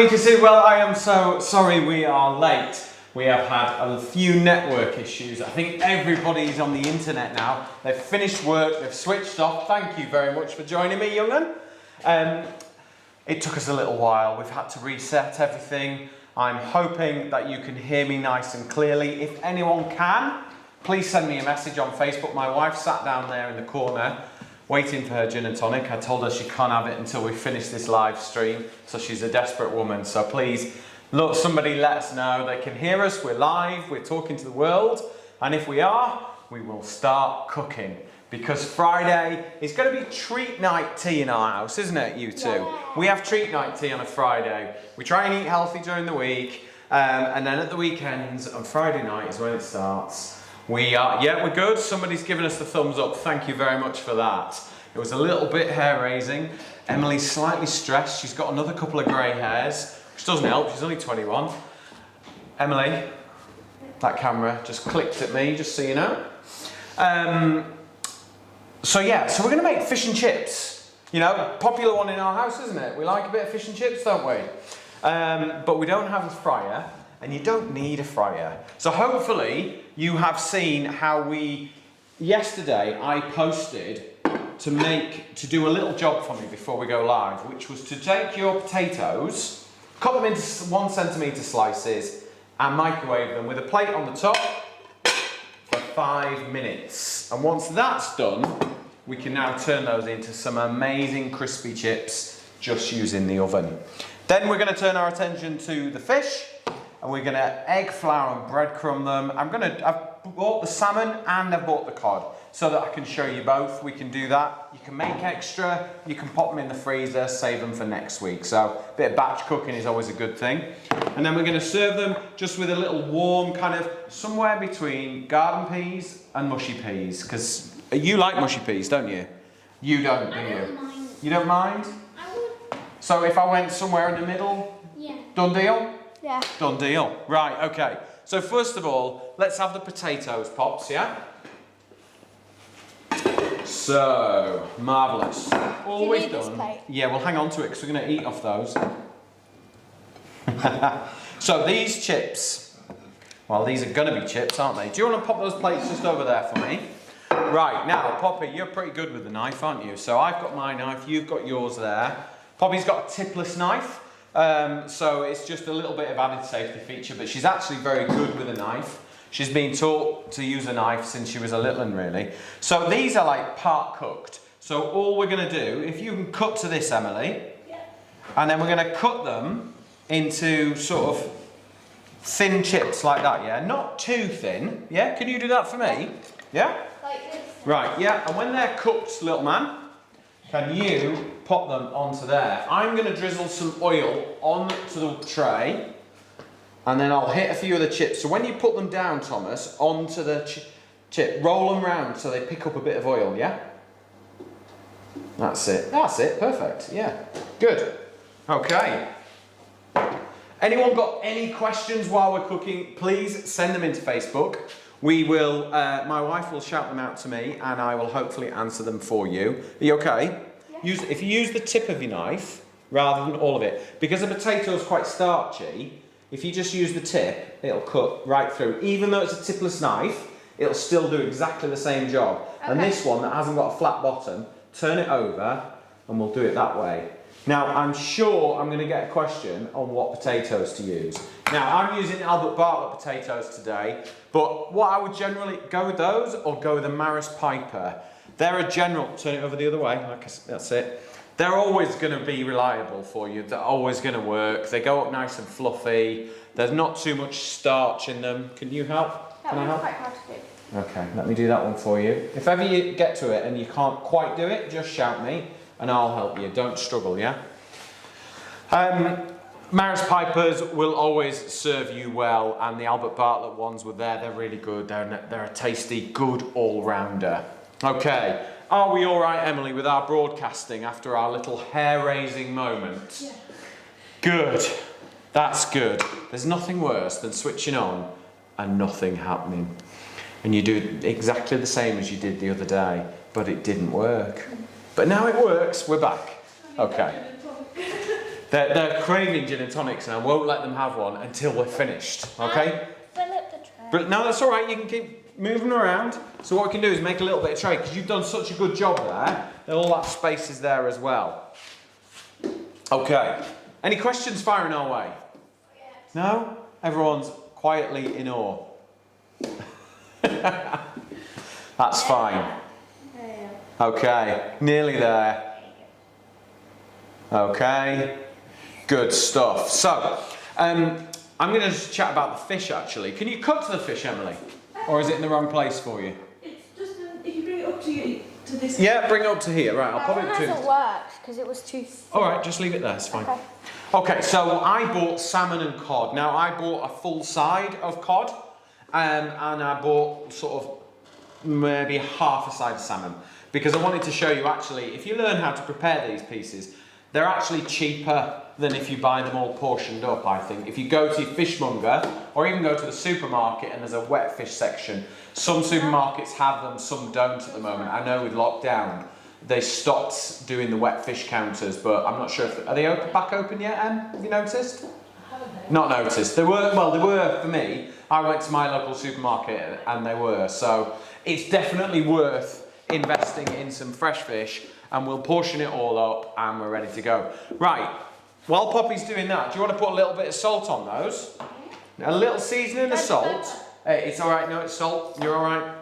happy to see. Well, I am so sorry we are late. We have had a few network issues. I think everybody's on the internet now. They've finished work, they've switched off. Thank you very much for joining me, young un. It took us a little while. We've had to reset everything. I'm hoping that you can hear me nice and clearly. If anyone can, please send me a message on Facebook. My wife sat down there in the corner waiting for her gin and tonic. I told her she can't have it until we finish this live stream, so she's a desperate woman. So please, look, somebody let us know. They can hear us, we're live, we're talking to the world, and if we are, we will start cooking. Because Friday is going to be treat night tea in our house, isn't it, you two? Yeah. We have treat night tea on a Friday. We try and eat healthy during the week, and then at the weekends, on Friday night is when it starts. We're good. Somebody's given us the thumbs up. Thank you very much for that. It was a little bit hair-raising. Emily's slightly stressed. She's got another couple of grey hairs, which doesn't help. She's only 21. Emily, that camera just clicked at me, just so you know. So we're going to make fish and chips. You know, popular one in our house, isn't it? We like a bit of fish and chips, don't we? But we don't have a fryer, and you don't need a fryer. So hopefully you have seen how yesterday I posted to do a little job for me before we go live, which was to take your potatoes, cut them into 1 centimetre slices, and microwave them with a plate on the top for 5 minutes. And once that's done, we can now turn those into some amazing crispy chips just using the oven. Then we're going to turn our attention to the fish, and we're going to egg, flour and breadcrumb them. I've bought the salmon and I've bought the cod so that I can show you both. We can do that. You can make extra, you can pop them in the freezer, save them for next week. So a bit of batch cooking is always a good thing. And then we're going to serve them just with a little warm kind of somewhere between garden peas and mushy peas, because you like mushy peas, don't you? You don't, do you? I don't mind. You don't mind? I would. So if I went somewhere in the middle? Yeah. Done deal? Yeah. Done deal. Right, okay. So first of all, let's have the potatoes, Pops, yeah? So, marvellous. Always done. Plate? Yeah, we'll hang on to it because we're going to eat off those. So these chips, well, these are going to be chips, aren't they? Do you want to pop those plates just over there for me? Right, now, Poppy, you're pretty good with the knife, aren't you? So I've got my knife, you've got yours there. Poppy's got a tipless knife. So it's just a little bit of added safety feature, but she's actually very good with a knife. She's been taught to use a knife since she was a little one, really. So these are like part cooked. So all we're going to do, if you can cut to this, Emily, and then we're going to cut them into sort of thin chips like that, yeah? Not too thin, yeah? Can you do that for me? Yeah? Like this. Right, yeah, and when they're cooked, little man, can you pop them onto there? I'm going to drizzle some oil onto the tray, and then I'll hit a few of the chips. So when you put them down, Thomas, onto the chip, roll them round so they pick up a bit of oil, yeah? That's it, perfect, yeah. Good. Okay. Anyone got any questions while we're cooking? Please send them into Facebook. We will, my wife will shout them out to me, and I will hopefully answer them for you. Are you okay? Yeah. If you use the tip of your knife, rather than all of it, because the potato is quite starchy, if you just use the tip, it'll cut right through. Even though it's a tipless knife, it'll still do exactly the same job. Okay. And this one that hasn't got a flat bottom, turn it over, and we'll do it that way. Now, I'm sure I'm going to get a question on what potatoes to use. Now, I'm using Albert Bartlett potatoes today, but what I would generally go with those or go with a Maris Piper. They're a general, turn it over the other way, that's it. They're always going to be reliable for you. They're always going to work. They go up nice and fluffy. There's not too much starch in them. Can you help? That one's quite hard to do. Okay, let me do that one for you. If ever you get to it and you can't quite do it, just shout me and I'll help you. Don't struggle, yeah? Maris Pipers will always serve you well, and the Albert Bartlett ones were there. They're really good. They're a tasty, good all-rounder. Okay, are we all right, Emily, with our broadcasting after our little hair-raising moment? Yeah. Good. That's good. There's nothing worse than switching on and nothing happening. And you do exactly the same as you did the other day, but it didn't work. But now it works. We're back. Okay. They're craving gin and tonics, and I won't let them have one until we're finished, okay? Fill up the tray. But no, that's all right. You can keep moving around. So what we can do is make a little bit of tray, because you've done such a good job there. And all that space is there as well. Okay. Any questions firing our way? Yes. No? Everyone's quietly in awe. That's fine. Okay. Nearly there. Okay. Good stuff. So, I'm going to just chat about the fish actually. Can you cut to the fish, Emily? Or is it in the wrong place for you? It's just if you bring it up to this. Yeah, bring it up to here. Right, I'll That pop one it to. hasn't worked because it was too thick. All right, just leave it there. It's fine. Okay. Okay, so I bought salmon and cod. Now I bought a full side of cod, and I bought sort of maybe half a side of salmon because I wanted to show you actually if you learn how to prepare these pieces, they're actually cheaper than if you buy them all portioned up. I think if you go to your fishmonger or even go to the supermarket and there's a wet fish section, some supermarkets have them, some don't at the moment. I know with lockdown they stopped doing the wet fish counters, but I'm not sure if are they back open yet, Em? Have you noticed? Not noticed. They were, well, they were for me. I went to my local supermarket and they were. So it's definitely worth investing in some fresh fish, and we'll portion it all up and we're ready to go. Right, while Poppy's doing that, do you want to put a little bit of salt on those? A little seasoning of salt. Hey, it's all right, no, it's salt. You're all right.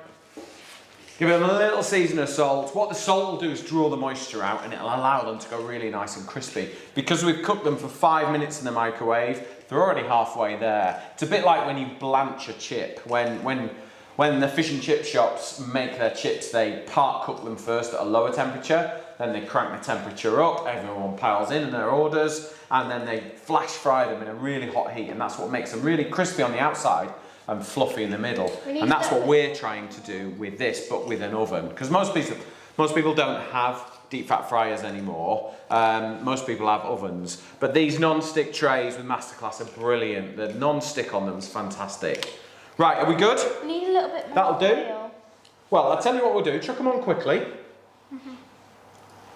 Give them a little season of salt. What the salt will do is draw the moisture out and it'll allow them to go really nice and crispy. Because we've cooked them for 5 minutes in the microwave, they're already halfway there. It's a bit like when you blanch a chip. When the fish and chip shops make their chips, they part cook them first at a lower temperature, then they crank the temperature up, everyone piles in their orders, and then they flash fry them in a really hot heat, and that's what makes them really crispy on the outside and fluffy in the middle. And that's what we're trying to do with this, but with an oven. Because most people don't have deep fat fryers anymore. Most people have ovens. But these non-stick trays with Masterclass are brilliant. The non-stick on them is fantastic. Right, are we good? We need a little bit more That'll do. oil. Well, I'll tell you what we'll do. Chuck them on quickly.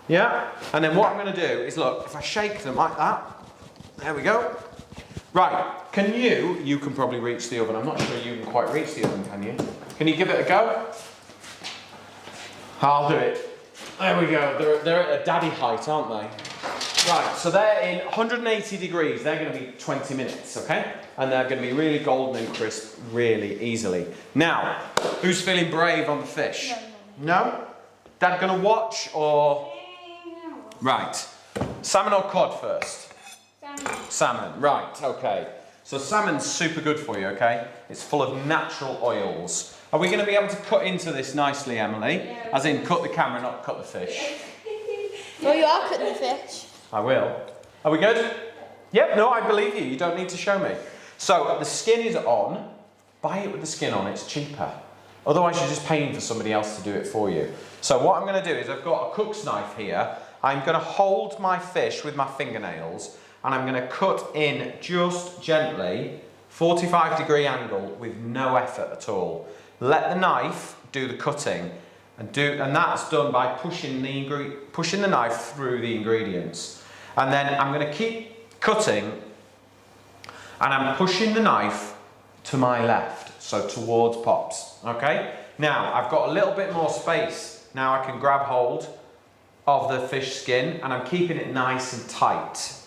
Yeah? And then what I'm going to do is, look, if I shake them like that, there we go. Right, you can probably reach the oven. I'm not sure you can quite reach the oven, can you? Can you give it a go? I'll do it. There we go. They're at a daddy height, aren't they? Right, so they're in 180 degrees. They're going to be 20 minutes, okay? And they're going to be really golden and crisp really easily. Now, who's feeling brave on the fish? No? Dad going to watch or? Right. Salmon or cod first? Salmon, right, okay. So salmon's super good for you, okay? It's full of natural oils. Are we going to be able to cut into this nicely, Emily? Yeah. As in cut the camera, not cut the fish. Well, you are cutting the fish. I will. Are we good? Yep, no, I believe you. You don't need to show me. So the skin is on. Buy it with the skin on, it's cheaper. Otherwise you're just paying for somebody else to do it for you. So what I'm going to do is I've got a cook's knife here. I'm going to hold my fish with my fingernails and I'm going to cut in just gently, 45-degree angle with no effort at all. Let the knife do the cutting, and that's done by pushing the knife through the ingredients. And then I'm going to keep cutting, and I'm pushing the knife to my left, so towards Pops. Okay? Now I've got a little bit more space. Now I can grab hold of the fish skin, and I'm keeping it nice and tight.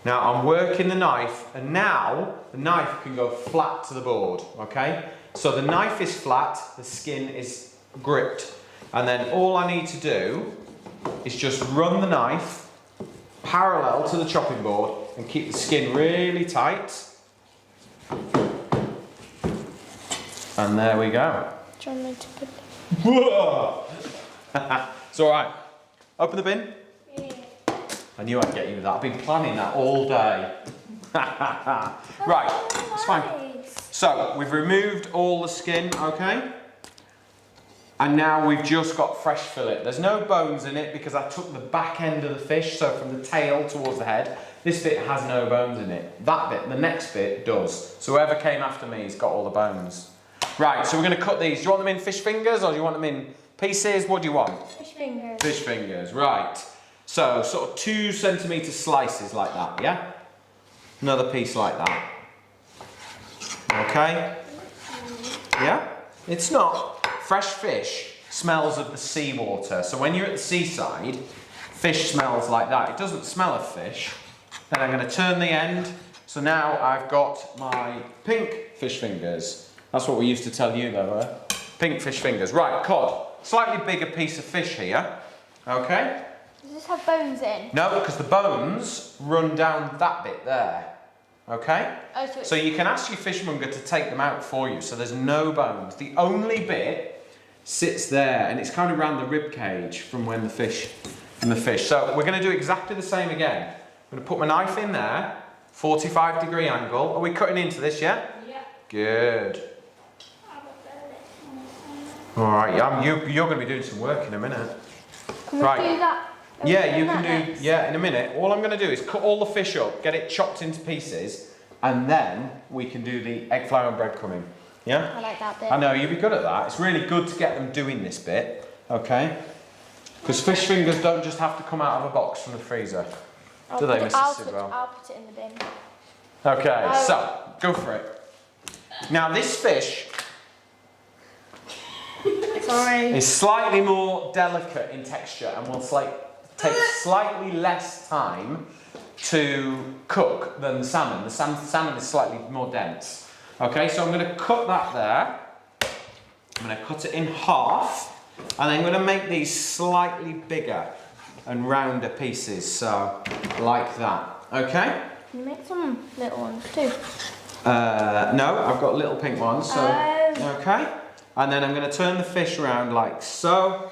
Now I'm working the knife, and now the knife can go flat to the board, okay? So the knife is flat, the skin is gripped, and then all I need to do is just run the knife parallel to the chopping board and keep the skin really tight. And there we go. Do you want me to put It's all right. Open the bin. Yeah. I knew I'd get you with that. I've been planning that all day. Right, it's fine. So, we've removed all the skin, okay? And now we've just got fresh fillet. There's no bones in it because I took the back end of the fish, so from the tail towards the head. This bit has no bones in it. That bit, the next bit, does. So whoever came after me has got all the bones. Right, so we're going to cut these. Do you want them in fish fingers or do you want them in pieces? What do you want? Fish fingers. Fish fingers, right. So sort of 2 centimetre slices like that, yeah? Another piece like that. Okay? Yeah? It's not. Fresh fish smells of the seawater. So when you're at the seaside, fish smells like that. It doesn't smell of fish. Then I'm going to turn the end. So now I've got my pink fish fingers. That's what we used to tell you though, pink fish fingers. Right, cod. Slightly bigger piece of fish here. Okay? Does this have bones in? No, because the bones run down that bit there. Okay? Oh, So you can ask your fishmonger to take them out for you. So there's no bones. The only bit sits there, and it's kind of around the rib cage from when the fish. So we're going to do exactly the same again. I'm going to put my knife in there, 45-degree angle. Are we cutting into this yet? Yeah. Good. All right, you're going to be doing some work in a minute. Can we Right. do that? Yeah, you can do, yeah, in a minute. All I'm going to do is cut all the fish up, get it chopped into pieces, and then we can do the egg flour and breadcrumbing. Yeah? I like that bit. I know, you'll be good at that. It's really good to get them doing this bit, okay? Because fish fingers don't just have to come out of a box from the freezer. Do they, Mrs. Sidwell? I'll put it in the bin. Okay, so, go for it. Now this fish Sorry. is slightly more delicate in texture and will take slightly less time to cook than the salmon. The salmon is slightly more dense. Okay, so I'm going to cut that there. I'm going to cut it in half, and I'm going to make these slightly bigger and rounder pieces, so like that. Okay? Can you make some little ones too? No, I've got little pink ones, so okay. And then I'm going to turn the fish around like so,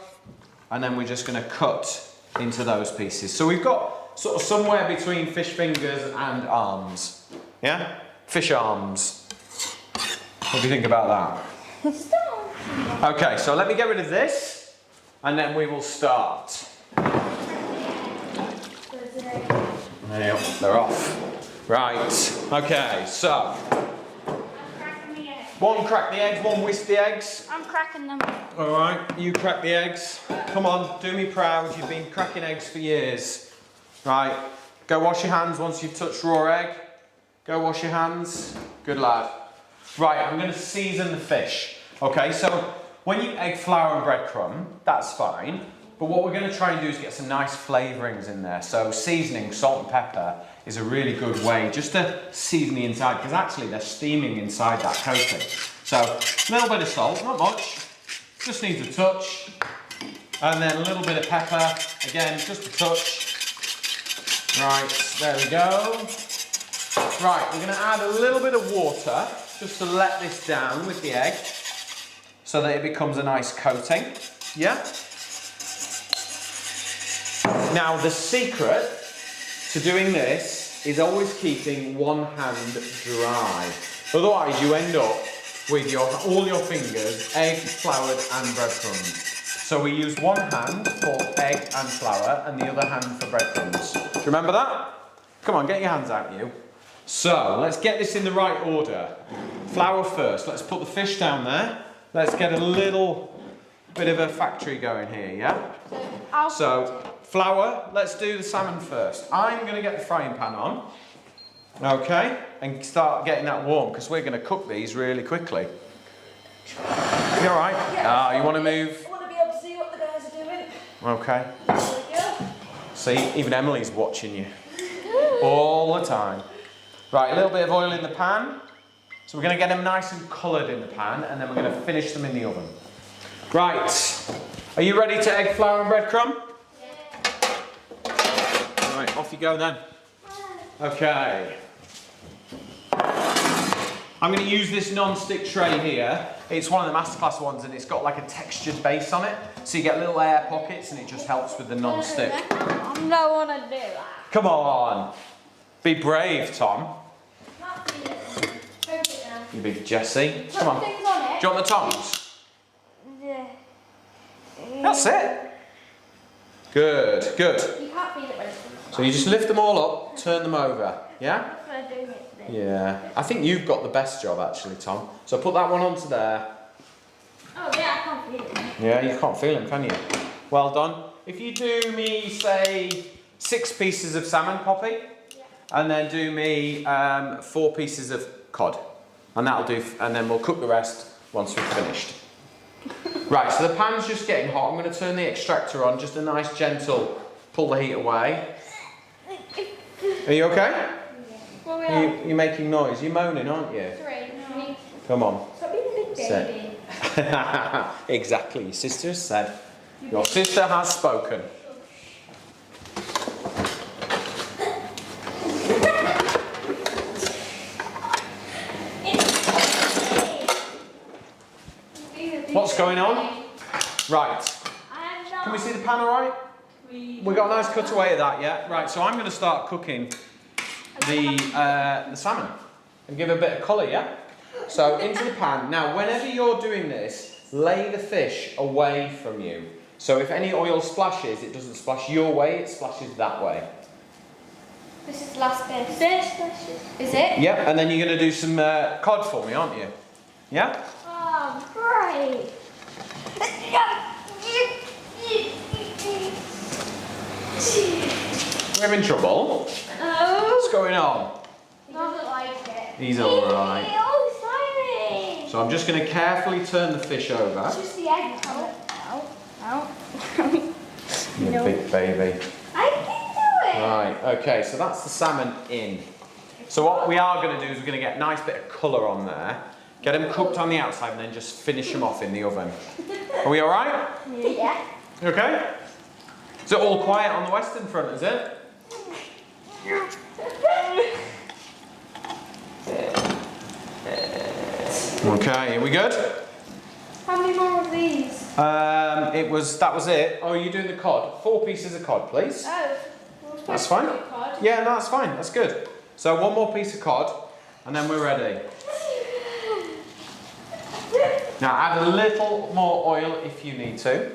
and then we're just going to cut into those pieces. So we've got sort of somewhere between fish fingers and arms. Yeah? Fish arms. What do you think about that? Okay, so let me get rid of this, and then we will start. Yep, they're off. Right, okay, so. One crack the eggs, one whisk the eggs. I'm cracking them. Alright, you crack the eggs. Come on, do me proud, you've been cracking eggs for years. Right, go wash your hands once you've touched raw egg. Go wash your hands. Good lad. Right, I'm going to season the fish. Okay, so when you egg flour and breadcrumb, that's fine. But what we're going to try and do is get some nice flavourings in there. So seasoning, salt and pepper is a really good way just to season the inside, because actually they're steaming inside that coating. So a little bit of salt, not much, just needs a touch. And then a little bit of pepper, again, just a touch. Right, there we go. Right, we're going to add a little bit of water just to let this down with the egg so that it becomes a nice coating. Yeah? Now the secret to doing this is always keeping one hand dry. Otherwise you end up with all your fingers egg, floured and breadcrumbs. So we use one hand for egg and flour and the other hand for breadcrumbs. Do you remember that? Come on, get your hands out, you. So let's get this in the right order. Flour first. Let's put the fish down there. Let's get a little bit of a factory going here, yeah? So flour, let's do the salmon first. I'm going to get the frying pan on, okay, and start getting that warm because we're going to cook these really quickly. You all right? Yeah, you want to move? I want to be able to see what the guys are doing. Okay. There we go. See, even Emily's watching you all the time. Right, a little bit of oil in the pan. So we're going to get them nice and coloured in the pan, and then we're going to finish them in the oven. Right, are you ready to egg, flour and breadcrumb? Right, off you go then. Okay. I'm going to use this non-stick tray here. It's one of the Masterclass ones and it's got like a textured base on it. So you get little air pockets and it just helps with the non-stick. I don't want to do that. Come on. Be brave, Tom. You big Jessie. Come on. Do you want the tongs? Yeah. That's it. Good, good. You can't feel it when it's So you just lift them all up, turn them over. Yeah? That's what I'm doing it today. Yeah. I think you've got the best job actually, Tom. So put that one onto there. Oh yeah, I can't feel it. Yeah, you can't feel them, can you? Well done. if you do me, say, 6 pieces of salmon, Poppy, and then do me 4 pieces of cod, and that'll do, and then we'll cook the rest once we've finished. Right, so the pan's just getting hot. I'm going to turn the extractor on, just a nice gentle pull the heat away. Are you okay? Well, You're making noise. You're moaning, aren't you? No. Come on. Stop being a big baby. Exactly. Your sister has said. Your sister has spoken. What's going on? Right. Can we see the pan all right? We got a nice cutaway of that, yeah? Right, so I'm going to start cooking the salmon and give it a bit of colour, yeah? So into the pan. Now, whenever you're doing this, lay the fish away from you. So if any oil splashes, it doesn't splash your way, it splashes that way. This is last bit. Is it? Yep, and then you're going to do some cod for me, aren't you? Yeah? Oh, great. We're having trouble. What's going on? He doesn't like it. He's alright. Oh, slimy. So I'm just going to carefully turn the fish over. It's just the egg. You big baby. I can do it. Right, okay, so that's the salmon in. So what we are going to do is we're going to get a nice bit of colour on there, get them cooked on the outside and then just finish them off in the oven. Are we alright? Yeah. You okay? Is it all quiet on the western front, is it? Okay, are we good? How many more of these? That was it. Oh, you're doing the cod. 4 pieces of cod, please. Oh. That's fine. Yeah, no, that's fine. That's good. So 1 more piece of cod, and then we're ready. Now add a little more oil if you need to.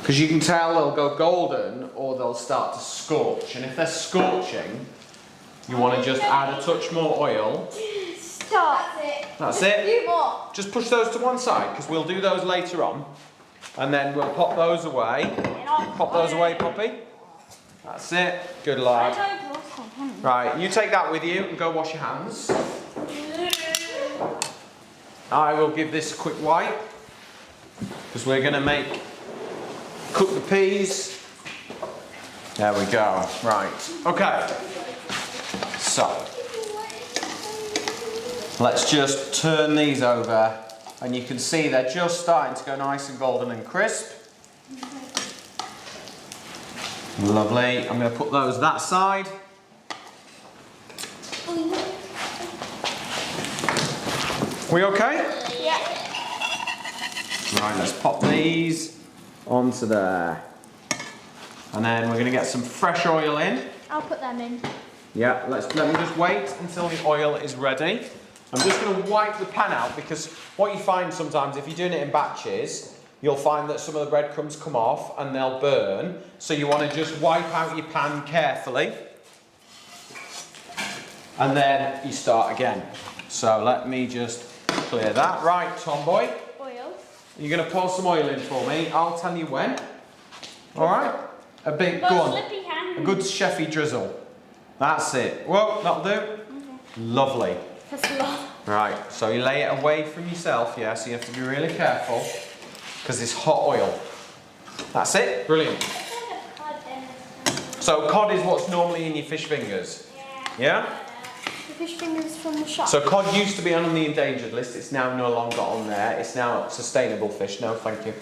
Because you can tell they'll go golden or they'll start to scorch. And if they're scorching, you want to just add a touch more oil. Stop. That's A it. few more. Just push those to one side because we'll do those later on. And then we'll pop those away. Pop those away, Poppy. That's it. Good lad. Right, you take that with you and go wash your hands. I will give this a quick wipe because we're going to cook the peas. There we go. Right. Okay. So let's just turn these over and you can see they're just starting to go nice and golden and crisp. Lovely. I'm going to put those that side. We okay? Yeah. Right, let's pop these onto there. And then we're going to get some fresh oil in. I'll put them in. Yeah, let me just wait until the oil is ready. I'm just going to wipe the pan out because what you find sometimes if you're doing it in batches, you'll find that some of the breadcrumbs come off and they'll burn. So you want to just wipe out your pan carefully. And then you start again. So let me just clear that. Right, Tomboy. Oil. You're going to pour some oil in for me. I'll tell you when. Alright? A big, go on. Slippy hand. A good chefy drizzle. That's it. Whoa, that'll do. Okay. Lovely. That's a lot. Right, so you lay it away from yourself, yeah, so you have to be really careful because it's hot oil. That's it. Brilliant. So cod is what's normally in your fish fingers. Yeah? The fish fingers from the shop. So cod used to be on the endangered list. It's now no longer on there. It's now sustainable fish. No, thank you.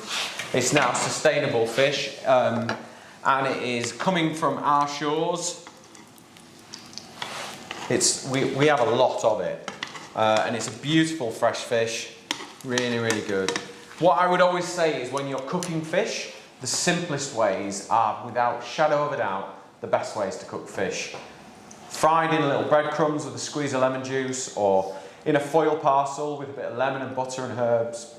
It's now sustainable fish, and it is coming from our shores. We have a lot of it, and it's a beautiful fresh fish. Really, really good. What I would always say is when you're cooking fish, the simplest ways are, without shadow of a doubt, the best ways to cook fish. Fried in little breadcrumbs with a squeeze of lemon juice, or in a foil parcel with a bit of lemon and butter and herbs.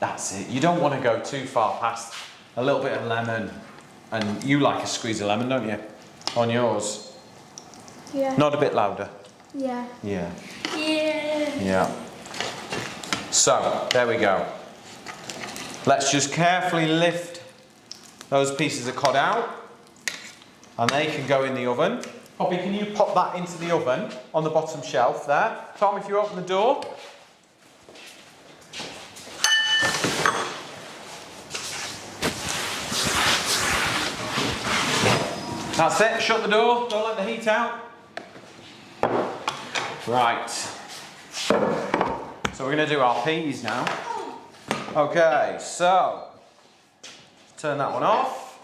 That's it. You don't want to go too far past a little bit of lemon. And you like a squeeze of lemon, don't you? On yours. Yeah. Not a bit louder. Yeah. Yeah. Yeah. Yeah. So, there we go. Let's just carefully lift those pieces of cod out, and they can go in the oven. Poppy, can you pop that into the oven on the bottom shelf there? Tom, if you open the door. That's it, shut the door, don't let the heat out. Right. So we're going to do our peas now. Okay, so turn that one off.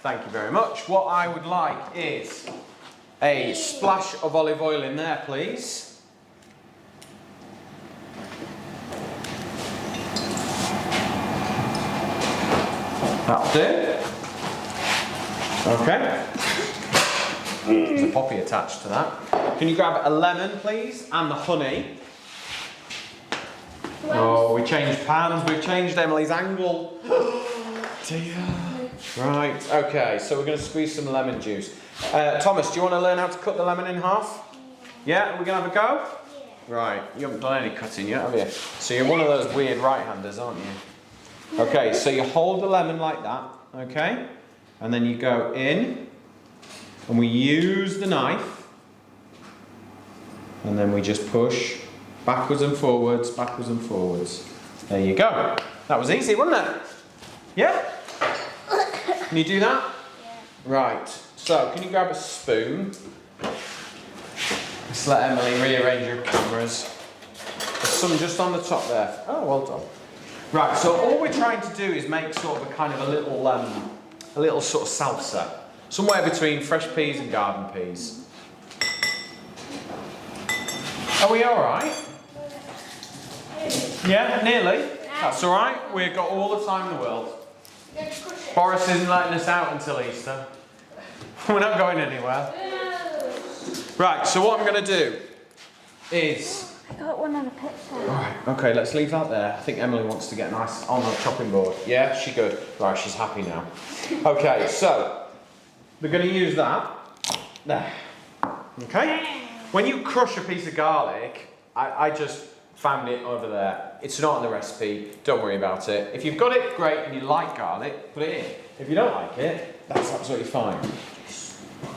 Thank you very much. What I would like is a splash of olive oil in there, please. That'll do. Okay. There's a poppy attached to that. Can you grab a lemon, please, and the honey? Oh, we changed pans, we've changed Emily's angle. Dear. Right, okay, so we're going to squeeze some lemon juice. Thomas, do you want to learn how to cut the lemon in half? Yeah, we're going to have a go? Yeah. Right, you haven't done any cutting yet, have you? So you're one of those weird right-handers, aren't you? Okay, so you hold the lemon like that, okay? And then you go in, and we use the knife, and then we just push backwards and forwards, backwards and forwards. There you go. That was easy, wasn't it? Yeah? Can you do that? Yeah. Right. So, can you grab a spoon? Let's let Emily rearrange her cameras. There's some just on the top there. Oh, well done. Right, so all we're trying to do is make sort of a little sort of salsa. Somewhere between fresh peas and garden peas. Are we alright? Yeah, nearly. That's alright. We've got all the time in the world. Boris isn't letting us out until Easter. We're not going anywhere. Right, so what I'm going to do is... I got one on a picture. Alright, okay, let's leave that there. I think Emily wants to get nice on the chopping board. Yeah, she good. Right, she's happy now. Okay, so we're going to use that. There. Okay? When you crush a piece of garlic, I just found it over there. It's not in the recipe, don't worry about it. If you've got it, great, and you like garlic, put it in. If you don't like it, that's absolutely fine.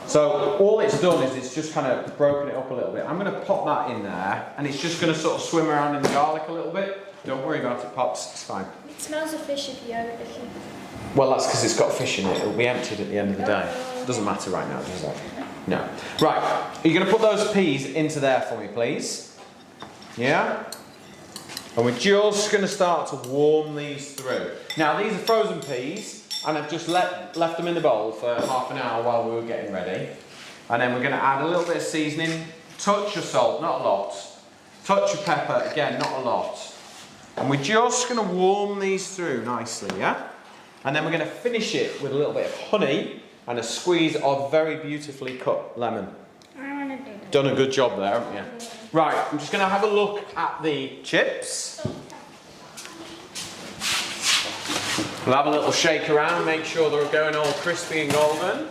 So all it's done is it's just kind of broken it up a little bit. I'm going to pop that in there, and it's just going to sort of swim around in the garlic a little bit. Don't worry about it, Pops, it's fine. It smells of fish if you overlook it. Well, that's because it's got fish in it. It'll be emptied at the end of the day. Doesn't matter right now, does it? No. Right, are you going to put those peas into there for me, please? Yeah? And we're just going to start to warm these through. Now, these are frozen peas, and I've just left them in the bowl for half an hour while we were getting ready. And then we're going to add a little bit of seasoning, touch of salt, not a lot, touch of pepper, again, not a lot. And we're just going to warm these through nicely, yeah? And then we're going to finish it with a little bit of honey and a squeeze of very beautifully cut lemon. I want to do that. Done a good job there, haven't you? Right, I'm just going to have a look at the chips. We'll have a little shake around, make sure they're going all crispy and golden.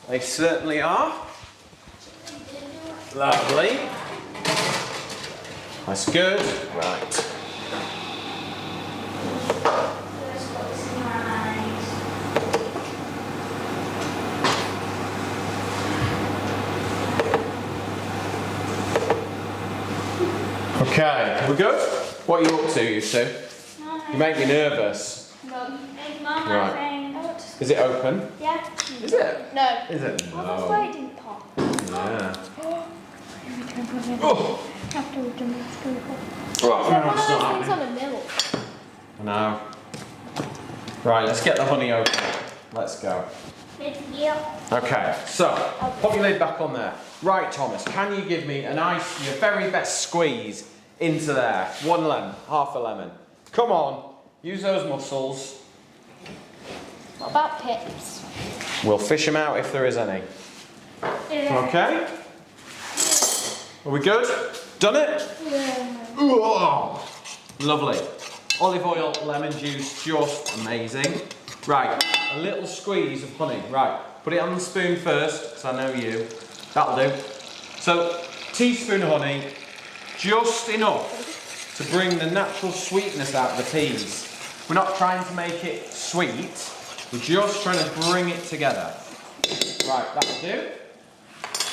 They certainly are. Lovely. That's good. Right. Okay, we're good? What are you up to, you two? You make me nervous. Right. Is it open? Yeah. Is it? No. Is it? Oh, that's why it didn't pop. Yeah. Oh. After we've done this, go pop. Right, One of those things on the milk. I know. Right, let's get the honey open. Let's go. Okay, so pop your lid back on there. Right, Thomas, can you give me a nice, your very best squeeze into there? One lemon, half a lemon. Come on, use those muscles. What about pips? We'll fish them out if there is any. Yeah. Okay? Are we good? Done it? Yeah. Ooh, lovely. Olive oil, lemon juice, just amazing. Right, a little squeeze of honey. Right, put it on the spoon first, because I know you. That'll do. So, teaspoon of honey, just enough to bring the natural sweetness out of the peas. We're not trying to make it sweet. We're just trying to bring it together. Right, that'll do.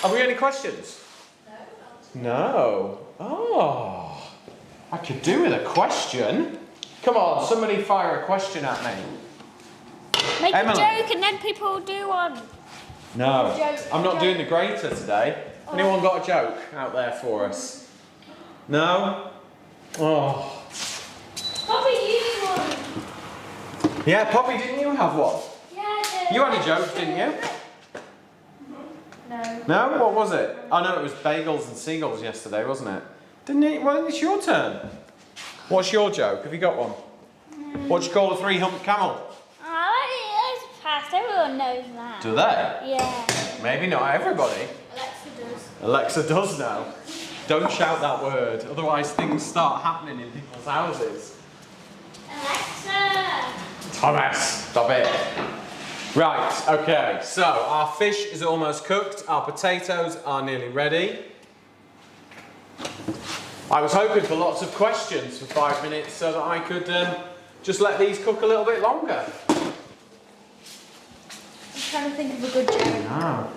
Have we got any questions? No. Oh, I could do with a question. Come on, somebody fire a question at me. Make Emily. a joke and then people will do one. No, I'm not doing the grater today. Anyone got a joke out there for us? No? Oh. Poppy used one. Yeah, Poppy, didn't you have one? Yeah, I did. You had a joke, didn't you? No. No? What was it? Oh no, it was bagels and seagulls yesterday, wasn't it? Didn't it? Well, it's your turn. What's your joke? Have you got one? What do you call a three-humped camel? Oh, it's past. Everyone knows that. Do they? Yeah. Maybe not everybody. Alexa does. Alexa does now. Don't shout that word, otherwise things start happening in people's houses. Alexa. Thomas, stop it. Right, okay, so our fish is almost cooked, our potatoes are nearly ready. I was hoping for lots of questions for 5 minutes so that I could just let these cook a little bit longer. I'm trying to think of a good joke. Ah.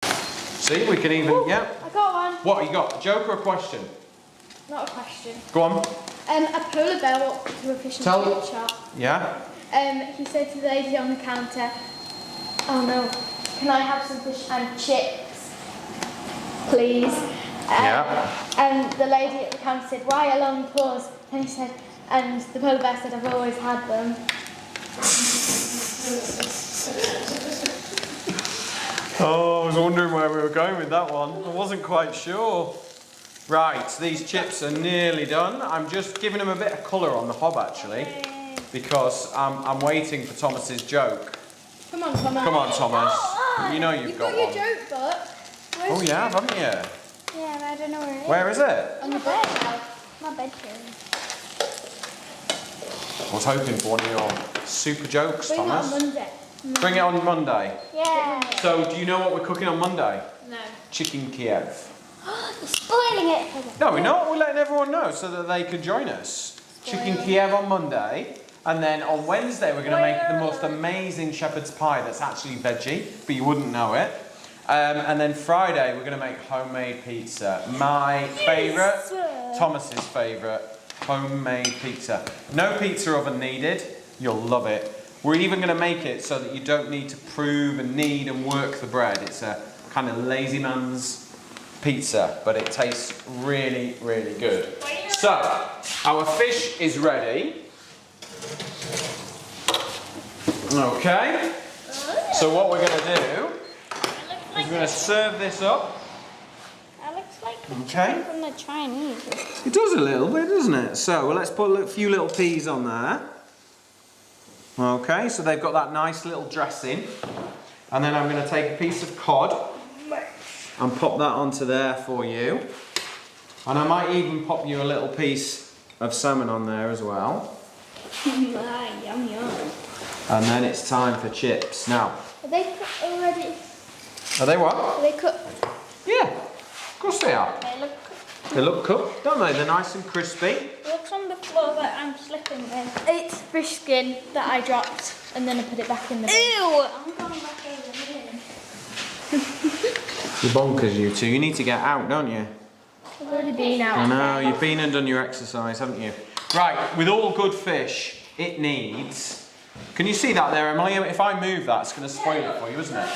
See, we can even, yeah. I got one. What, you got? A joke or a question? Not a question. Go on. A polar bear walked to a fish and chip shop. Yeah? He said to the lady on the counter, "Oh no, can I have some fish and chips, please?" Yeah. And the lady at the counter said, "Why a long pause?" And he said, and the polar bear said, "I've always had them." Oh, I was wondering where we were going with that one. I wasn't quite sure. Right, these chips are nearly done. I'm just giving them a bit of colour on the hob actually, because I'm waiting for Thomas's joke. Come on, Thomas. Come on, Thomas. Oh, You know you've got your one. joke book. Oh yeah, haven't you? Yeah, but I don't know where it is. Where is it? On the bed. My bedroom. I was hoping for one of your super jokes, Bring Thomas. it on Monday. Bring it on Monday. Yeah. So, do you know what we're cooking on Monday? No. Chicken Kiev. You're spoiling it. No, we're not. We're letting everyone know so that they can join us. Chicken Kiev on Monday. And then on Wednesday, we're going to make the most amazing shepherd's pie that's actually veggie, but you wouldn't know it. And then Friday, we're going to make homemade pizza. My favourite, Thomas's favourite, homemade pizza. No pizza oven needed. You'll love it. We're even going to make it so that you don't need to prove and knead and work the bread. It's a kind of lazy man's pizza, but it tastes really, really good. So, our fish is ready. Okay. So what we're going to do is we're going to serve this up. That looks like Okay. from the Chinese. It does a little bit, doesn't it? So let's put a few little peas on there. Okay, so they've got that nice little dressing. And then I'm going to take a piece of cod and pop that onto there for you. And I might even pop you a little piece of salmon on there as well. Yum, yum. And then it's time for chips. Now, Are they cooked already? are they what? Are they cooked? Yeah, of course they are. They look cooked. They look cooked, don't they? They're nice and crispy. It looks on the floor that I'm slipping in. It's fish skin that I dropped and then I put it back in the bin. Ew! I'm going back over here. You're bonkers, you two. You need to get out, don't you? I've already been out. I know, you've been and done your exercise, haven't you? Right, with all good fish, it needs... Can you see that there, Emily? If I move that, it's going to spoil it for you, isn't it?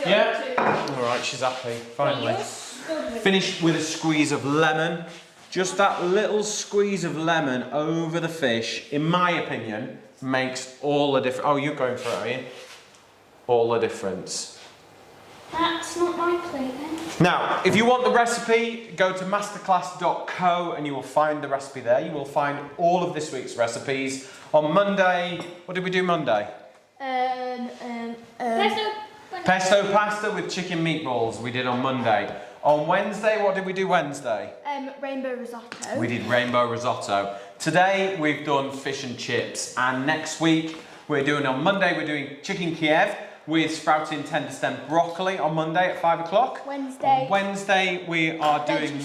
Yeah? Alright, she's happy, finally. Finish with a squeeze of lemon. Just that little squeeze of lemon over the fish, in my opinion, makes all the difference. Oh, you're going for it, are you? All the difference. That's not my plate then. Now, if you want the recipe, go to masterclass.co and you will find the recipe there. You will find all of this week's recipes. On Monday, what did we do Monday? Pesto pasta with chicken meatballs we did on Monday. On Wednesday, what did we do Wednesday? Rainbow risotto. We did rainbow risotto. Today, we've done fish and chips. And next week, on Monday, we're doing chicken Kiev. with sprouting tender stem broccoli on Monday at 5 o'clock. Wednesday. On Wednesday we are doing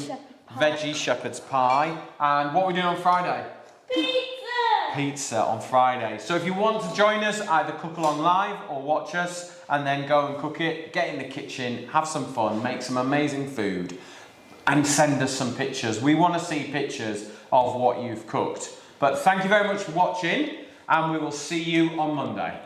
veggie shepherd's pie. And what are we doing on Friday? Pizza! Pizza on Friday. So if you want to join us, either cook along live or watch us and then go and cook it, get in the kitchen, have some fun, make some amazing food and send us some pictures. We want to see pictures of what you've cooked. But thank you very much for watching and we will see you on Monday.